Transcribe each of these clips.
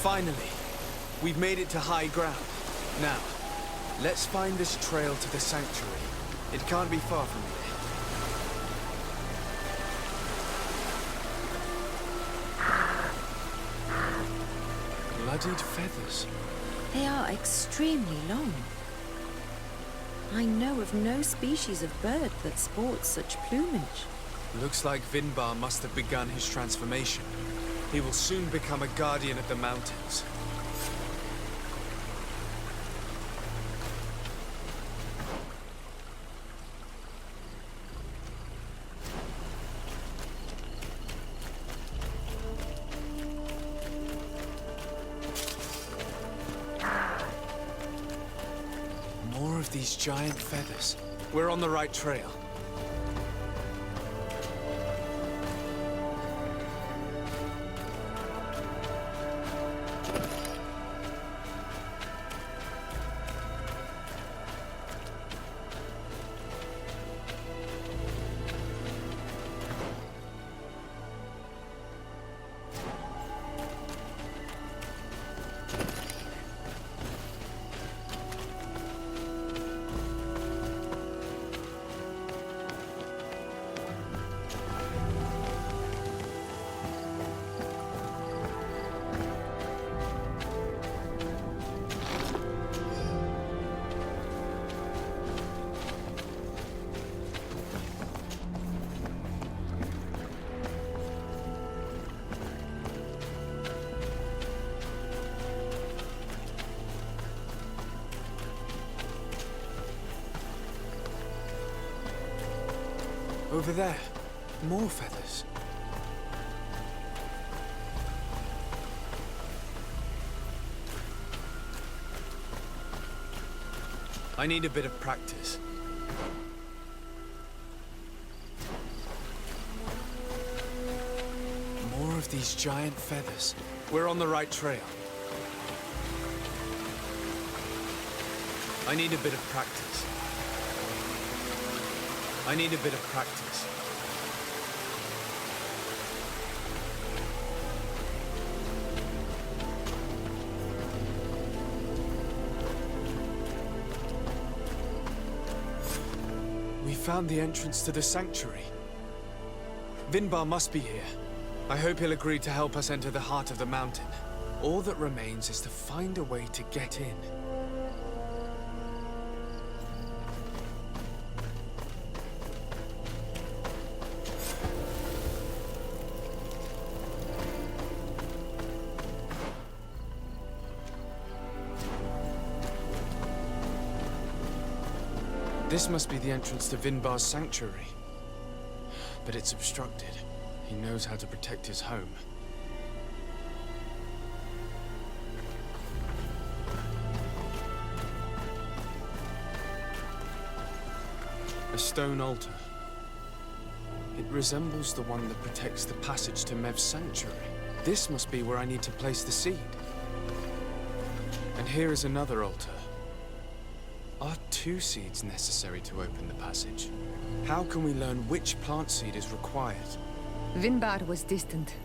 Finally, we've made it to high ground. Now, let's find this trail to the sanctuary. It can't be far from here. Bloodied feathers. They are extremely long. I know of no species of bird that sports such plumage. Looks like Vinbar must have begun his transformation. He will soon become a guardian of the mountains. More of these giant feathers. We're on the right trail. Over there, more feathers. I need a bit of practice. More of these giant feathers. We're on the right trail. I need a bit of practice. I need a bit of practice. We found the entrance to the sanctuary. Vinbar must be here. I hope he'll agree to help us enter the heart of the mountain. All that remains is to find a way to get in. This must be the entrance to Vinbar's sanctuary. But it's obstructed. He knows how to protect his home. A stone altar. It resembles the one that protects the passage to Mev's sanctuary. This must be where I need to place the seed. And here is another altar. Are 2 seeds necessary to open the passage? How can we learn which plant seed is required? Vinbar was distant.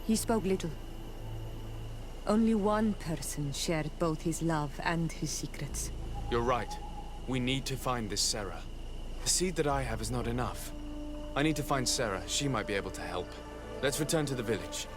He spoke little. Only one person shared both his love and his secrets. You're right. We need to find this Sarah. The seed that I have is not enough. I need to find Sarah. She might be able to help. Let's return to the village.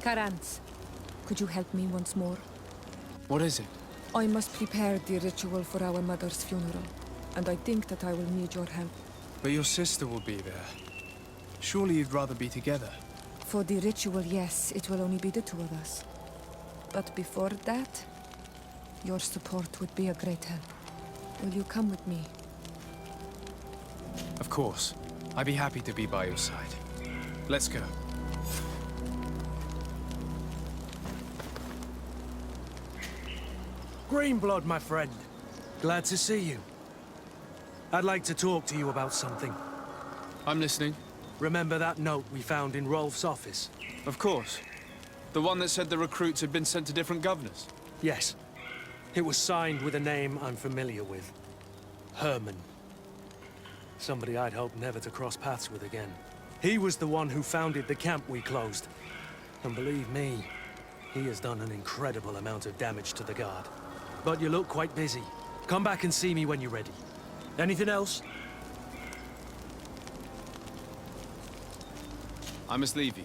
Karantz, could you help me once more? What is it? I must prepare the ritual for our mother's funeral, and I think that I will need your help. But your sister will be there. Surely you'd rather be together. For the ritual, yes, it will only be the two of us. But before that, your support would be a great help. Will you come with me? Of course. I'd be happy to be by your side. Let's go. Greenblood, my friend. Glad to see you. I'd like to talk to you about something. I'm listening. Remember that note we found in Rolf's office? Of course. The one that said the recruits had been sent to different governors. Yes. It was signed with a name I'm familiar with. Herman. Somebody I'd hoped never to cross paths with again. He was the one who founded the camp we closed. And believe me, he has done an incredible amount of damage to the Guard. But you look quite busy. Come back and see me when you're ready. Anything else? I must leave you.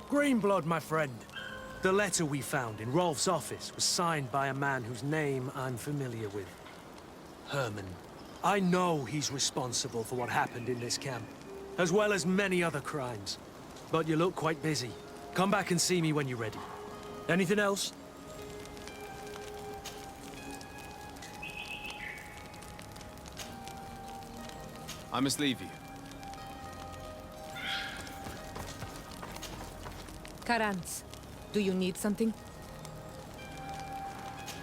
Greenblood, my friend. The letter we found in Rolf's office was signed by a man whose name I'm familiar with. Herman. I know he's responsible for what happened in this camp, as well as many other crimes. But you look quite busy. Come back and see me when you're ready. Anything else? I must leave you. Karans, do you need something?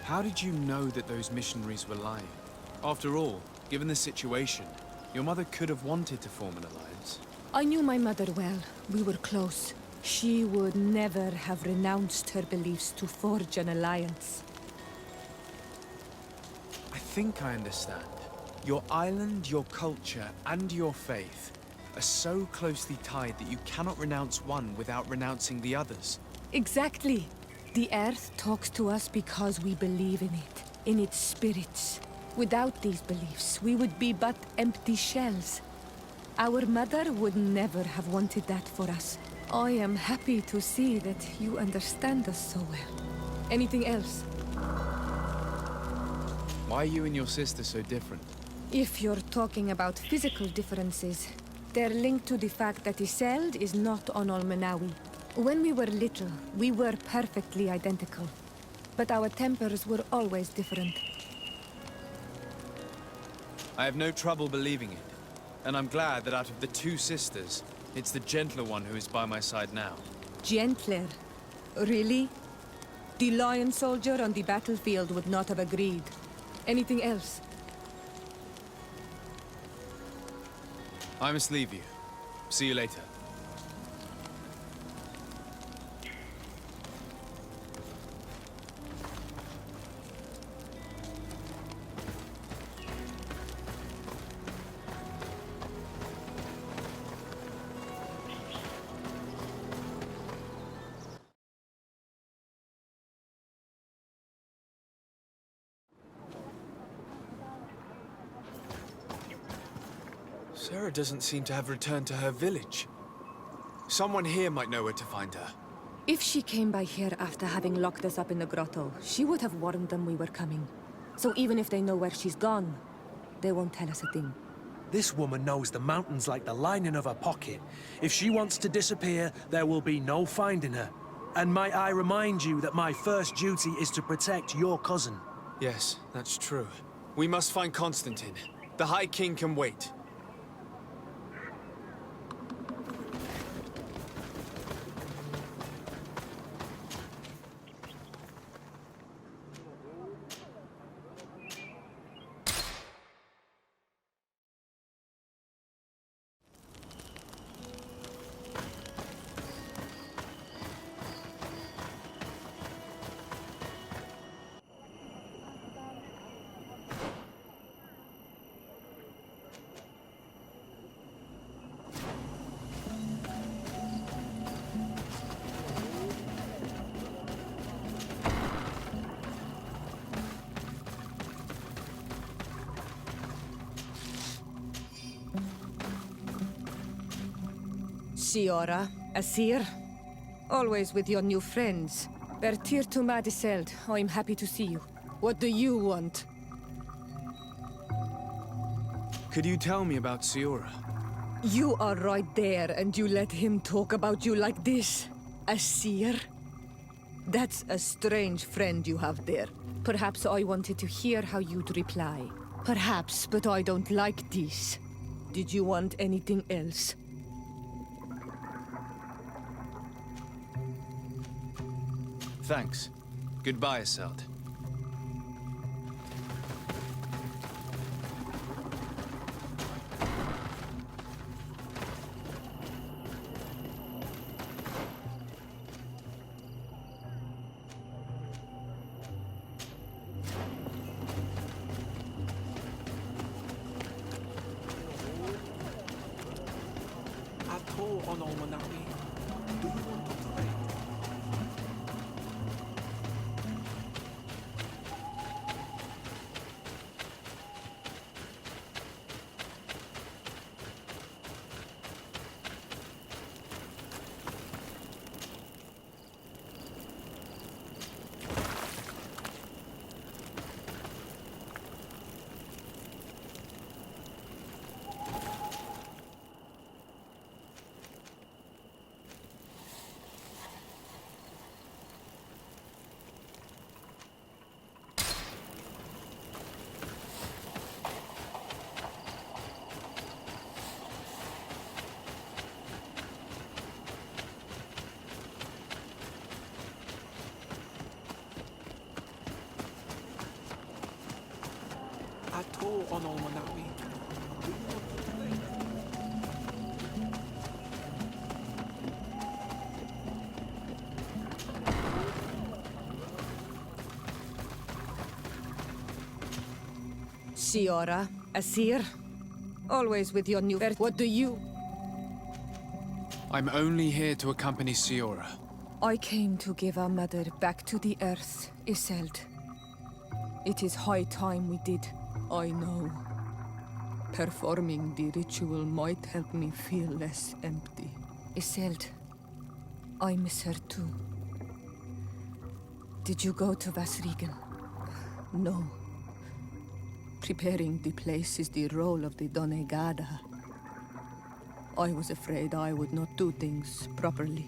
How did you know that those missionaries were lying? After all, given the situation, your mother could have wanted to form an alliance. I knew my mother well. We were close. She would never have renounced her beliefs to forge an alliance. I think I understand. Your island, your culture, and your faith are so closely tied that you cannot renounce one without renouncing the others. Exactly. The Earth talks to us because we believe in it, in its spirits. Without these beliefs, we would be but empty shells. Our mother would never have wanted that for us. I am happy to see that you understand us so well. Anything else? Why are you and your sister so different? If you're talking about physical differences, they're linked to the fact that Iseld is not on Olmenawi. When we were little, we were perfectly identical. But our tempers were always different. I have no trouble believing it. And I'm glad that out of the two sisters, it's the gentler one who is by my side now. Gentler? Really? The lion soldier on the battlefield would not have agreed. Anything else? I must leave you. See you later. Sarah doesn't seem to have returned to her village. Someone here might know where to find her. If she came by here after having locked us up in the grotto, she would have warned them we were coming. So even if they know where she's gone, they won't tell us a thing. This woman knows the mountains like the lining of her pocket. If she wants to disappear, there will be no finding her. And might I remind you that my first duty is to protect your cousin. Yes, that's true. We must find Constantine. The High King can wait. Siora, Asir, always with your new friends. Bertir to Madiseld, I'm happy to see you. What do you want? Could you tell me about Siora? You are right there, and you let him talk about you like this? Asir? That's a strange friend you have there. Perhaps I wanted to hear how you'd reply. Perhaps, but I don't like this. Did you want anything else? Thanks. Goodbye, Iselt. Siora, Asir, always with your new... What do you... I'm only here to accompany Siora. I came to give our mother back to the earth, Iselt. It is high time we did, I know. Performing the ritual might help me feel less empty. Iselt, I miss her too. Did you go to Vasrigan? No. Preparing the place is the role of the Donegada. I was afraid I would not do things properly.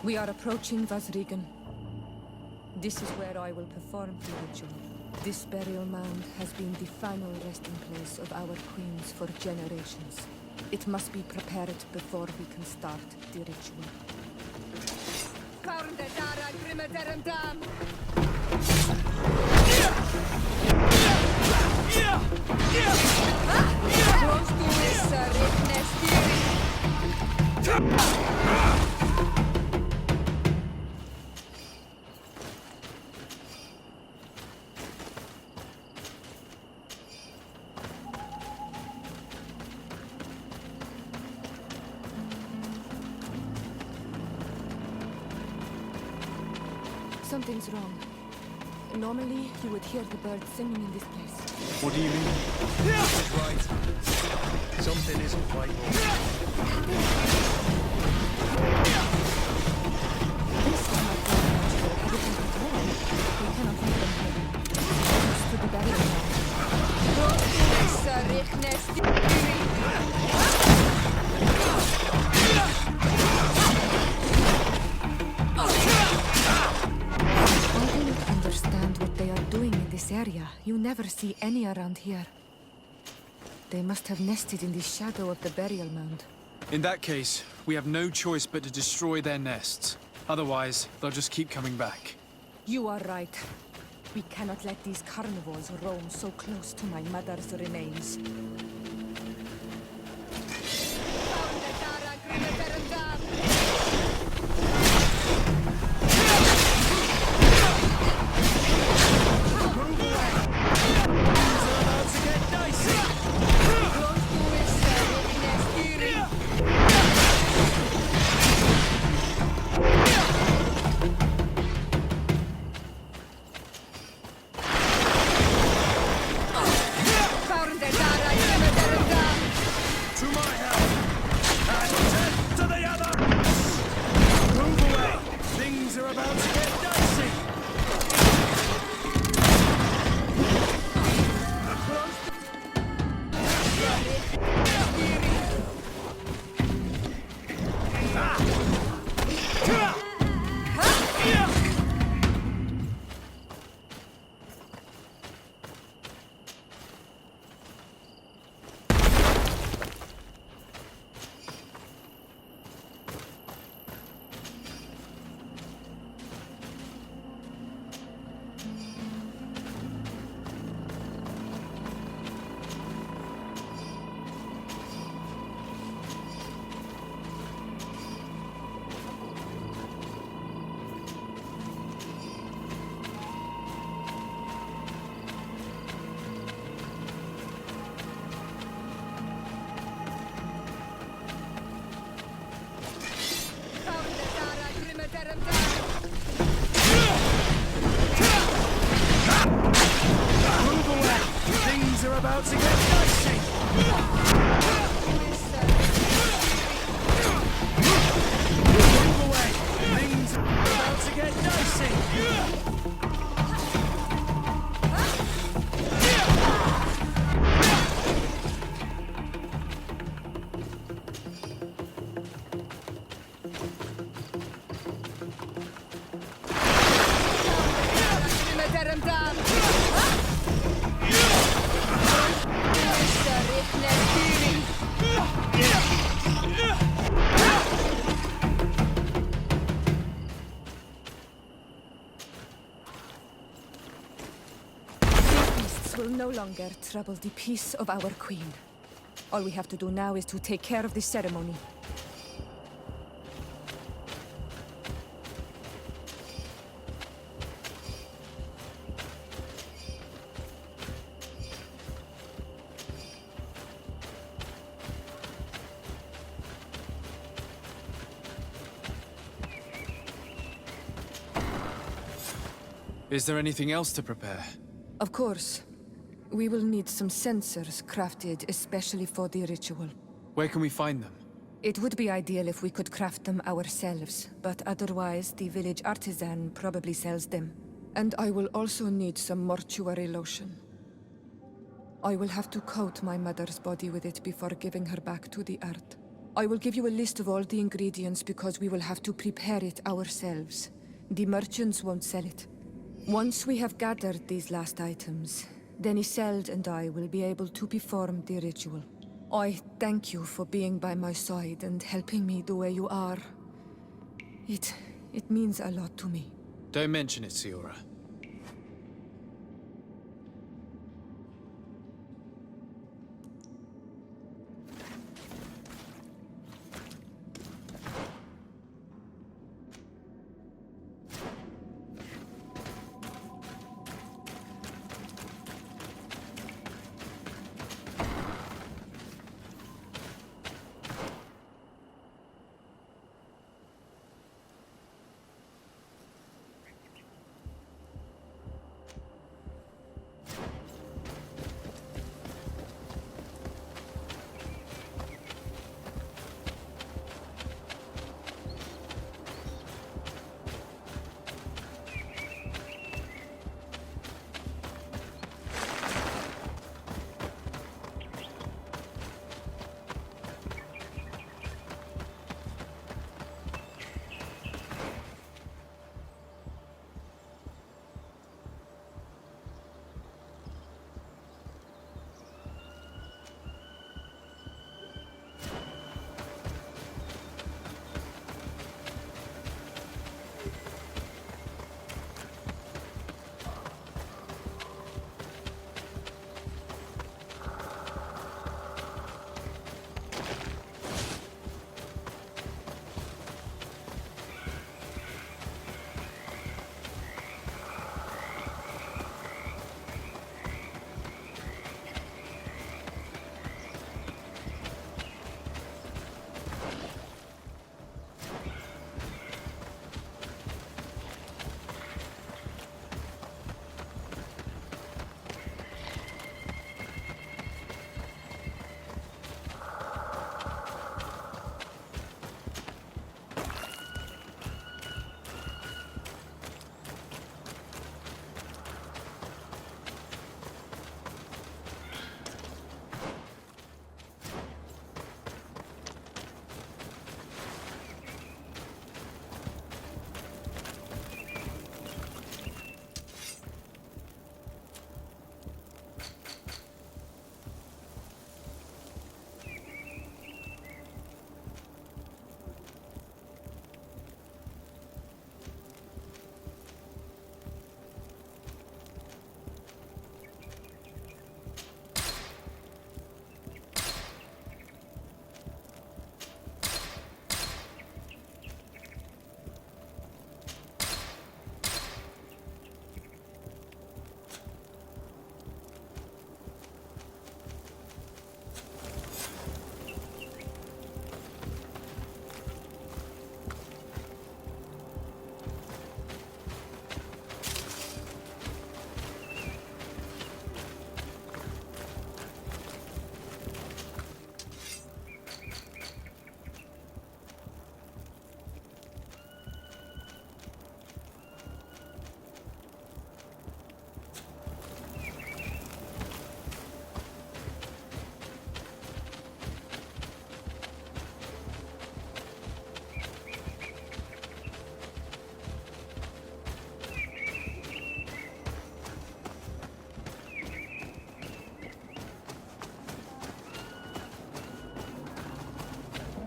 We are approaching Vasrigan. This is where I will perform the ritual. This burial mound has been the final resting place of our queens for generations. It must be prepared before we can start the ritual. Something's wrong. Normally, you would hear the birds singing in this place. What do you mean? This is right. Something isn't quite right. This is not very natural. Everything is wrong. We cannot leave them here. Close to the barrier I do not understand what they are doing in this area. You never see any around here. They must have nested in the shadow of the burial mound. In that case, we have no choice but to destroy their nests. Otherwise, they'll just keep coming back. You are right. We cannot let these carnivores roam so close to my mother's remains. About to get dicey! Move away! Things are about to get dicey! Will no longer trouble the peace of our queen. All we have to do now is to take care of the ceremony. Is there anything else to prepare? Of course. We will need some sensors crafted especially for the ritual. Where can we find them? It would be ideal if we could craft them ourselves, but otherwise the village artisan probably sells them. And I will also need some mortuary lotion. I will have to coat my mother's body with it before giving her back to the earth. I will give you a list of all the ingredients because we will have to prepare it ourselves. The merchants won't sell it. Once we have gathered these last items, then Isolde and I will be able to perform the ritual. I thank you for being by my side and helping me the way you are. It means a lot to me. Don't mention it, Siora.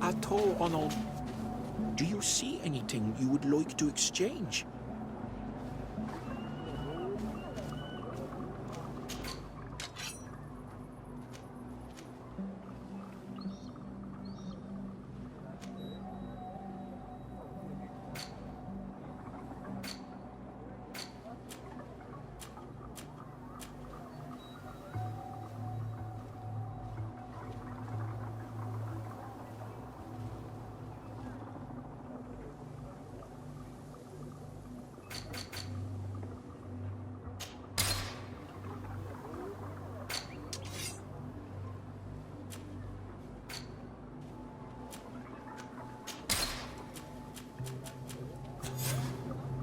At all, Arnold, do you see anything you would like to exchange?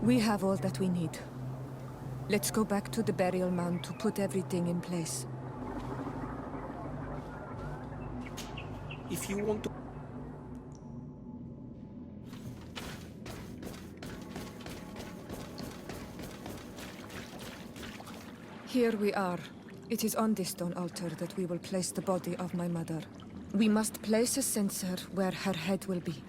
We have all that we need. Let's go back to the burial mound to put everything in place. If you want to... Here we are. It is on this stone altar that we will place the body of my mother. We must place a censer where her head will be,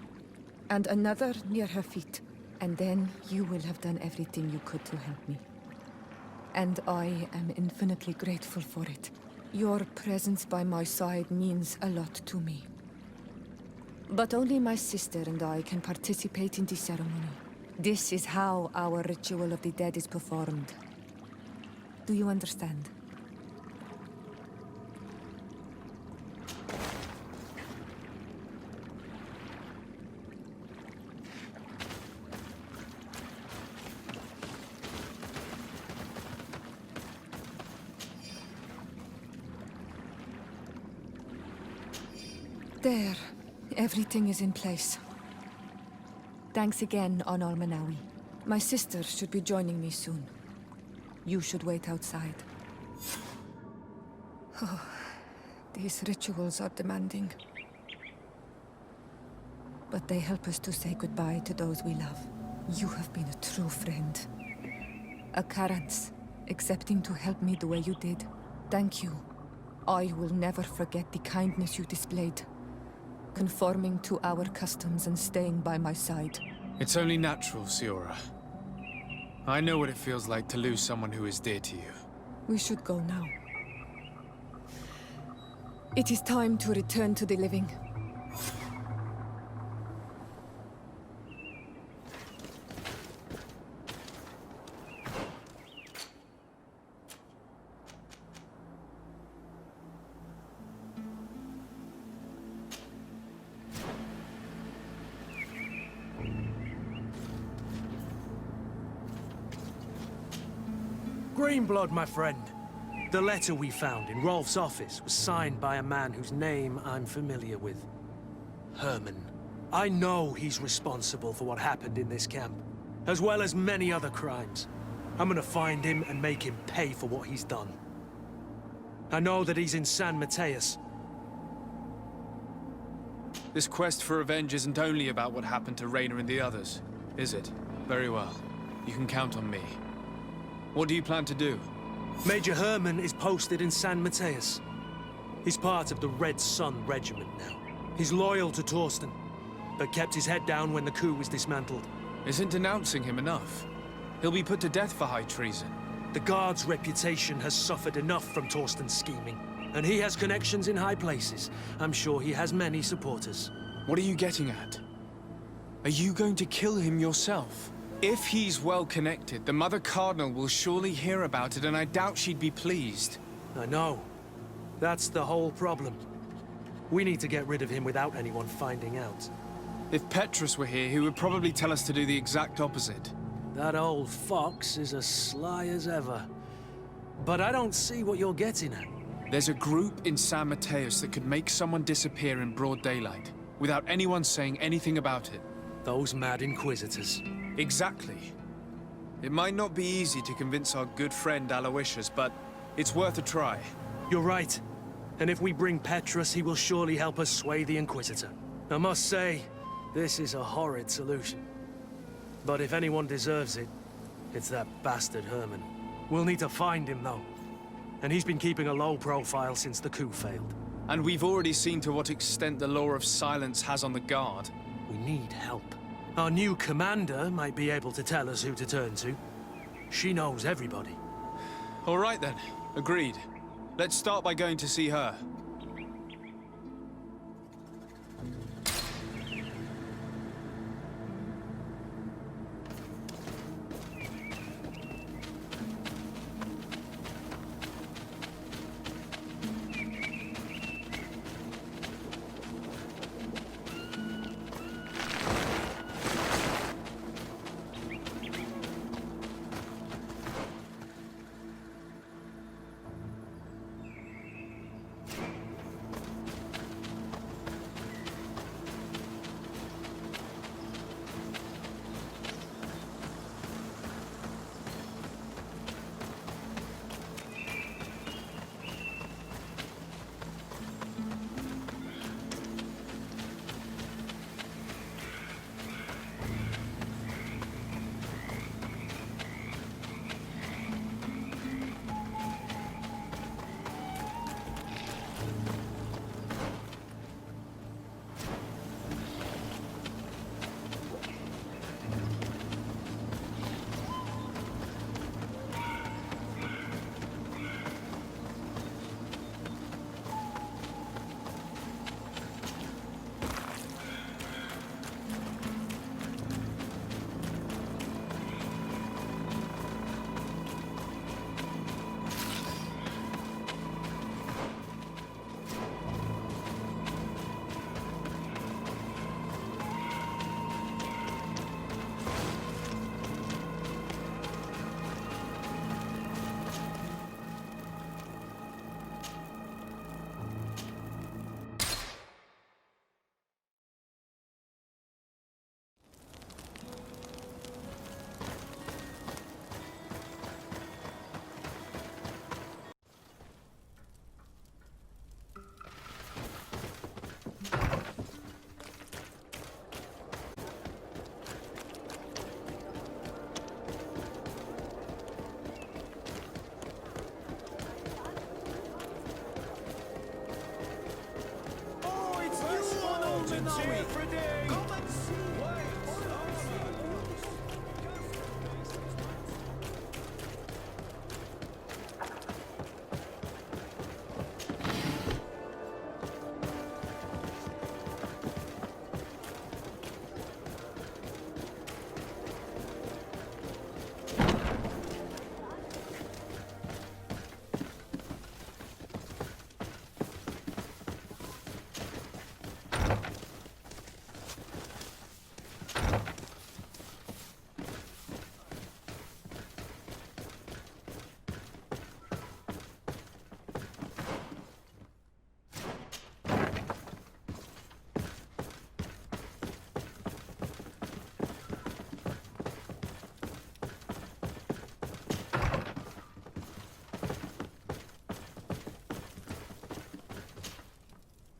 and another near her feet. And then you will have done everything you could to help me. And I am infinitely grateful for it. Your presence by my side means a lot to me. But only my sister and I can participate in the ceremony. This is how our ritual of the dead is performed. Do you understand? There. Everything is in place. Thanks again, Onol Manawi. My sister should be joining me soon. You should wait outside. Oh, these rituals are demanding. But they help us to say goodbye to those we love. You have been a true friend. A Karans, accepting to help me the way you did. Thank you. I will never forget the kindness you displayed. Conforming to our customs and staying by my side. It's only natural, Siora. I know what it feels like to lose someone who is dear to you. We should go now. It is time to return to the living. Greenblood, my friend. The letter we found in Rolf's office was signed by a man whose name I'm familiar with. Herman. I know he's responsible for what happened in this camp, as well as many other crimes. I'm gonna find him and make him pay for what he's done. I know that he's in San Mateus. This quest for revenge isn't only about what happened to Raynor and the others, is it? Very well. You can count on me. What do you plan to do? Major Herman is posted in San Mateus. He's part of the Red Sun Regiment now. He's loyal to Torsten, but kept his head down when the coup was dismantled. Isn't denouncing him enough? He'll be put to death for high treason. The Guard's reputation has suffered enough from Torsten's scheming, and he has connections in high places. I'm sure he has many supporters. What are you getting at? Are you going to kill him yourself? If he's well connected, the Mother Cardinal will surely hear about it, and I doubt she'd be pleased. I know. That's the whole problem. We need to get rid of him without anyone finding out. If Petrus were here, he would probably tell us to do the exact opposite. That old fox is as sly as ever. But I don't see what you're getting at. There's a group in San Mateus that could make someone disappear in broad daylight, without anyone saying anything about it. Those mad Inquisitors. Exactly. It might not be easy to convince our good friend Aloysius, but it's worth a try. You're right. And if we bring Petrus, he will surely help us sway the Inquisitor. I must say, this is a horrid solution. But if anyone deserves it, it's that bastard Herman. We'll need to find him, though. And he's been keeping a low profile since the coup failed. And we've already seen to what extent the law of silence has on the Guard. We need help. Our new commander might be able to tell us who to turn to. She knows everybody. All right then, agreed. Let's start by going to see her.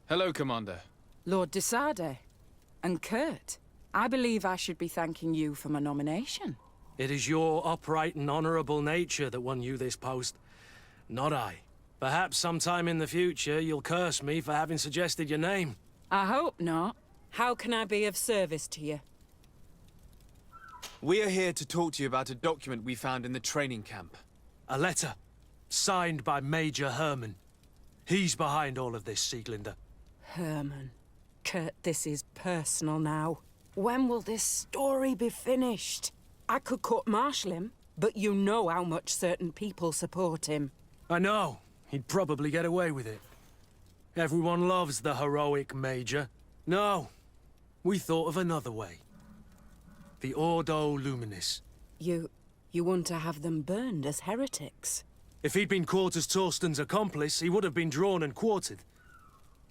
Hello, Commander. Lord de Sade. And Kurt, I believe I should be thanking you for my nomination. It is your upright and honorable nature that won you this post, not I. Perhaps sometime in the future you'll curse me for having suggested your name. I hope not. How can I be of service to you? We are here to talk to you about a document we found in the training camp. A letter, signed by Major Herman. He's behind all of this, Sieglinder. Herman. Kurt, this is personal now. When will this story be finished? I could court-martial him, but you know how much certain people support him. I know. He'd probably get away with it. Everyone loves the heroic Major. No, we thought of another way. The Ordo Luminis. You want to have them burned as heretics? If he'd been caught as Torsten's accomplice, he would have been drawn and quartered.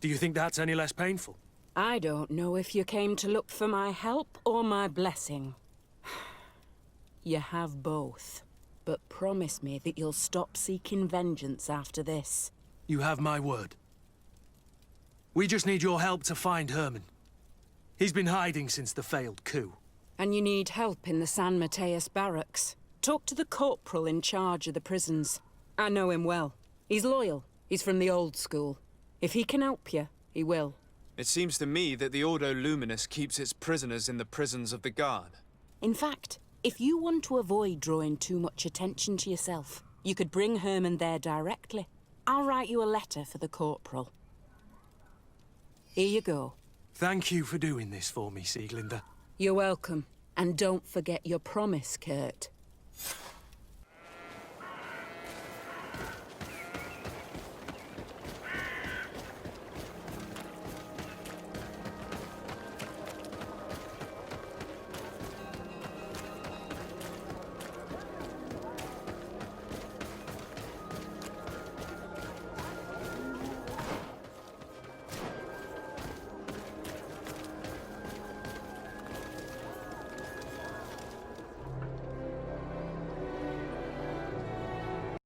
Do you think that's any less painful? I don't know if you came to look for my help or my blessing. You have both. But promise me that you'll stop seeking vengeance after this. You have my word. We just need your help to find Herman. He's been hiding since the failed coup. And you need help in the San Mateus barracks. Talk to the corporal in charge of the prisons. I know him well. He's loyal. He's from the old school. If he can help you, he will. It seems to me that the Ordo Luminis keeps its prisoners in the prisons of the Guard. In fact, if you want to avoid drawing too much attention to yourself, you could bring Herman there directly. I'll write you a letter for the corporal. Here you go. Thank you for doing this for me, Sieglinder. You're welcome. And don't forget your promise, Kurt.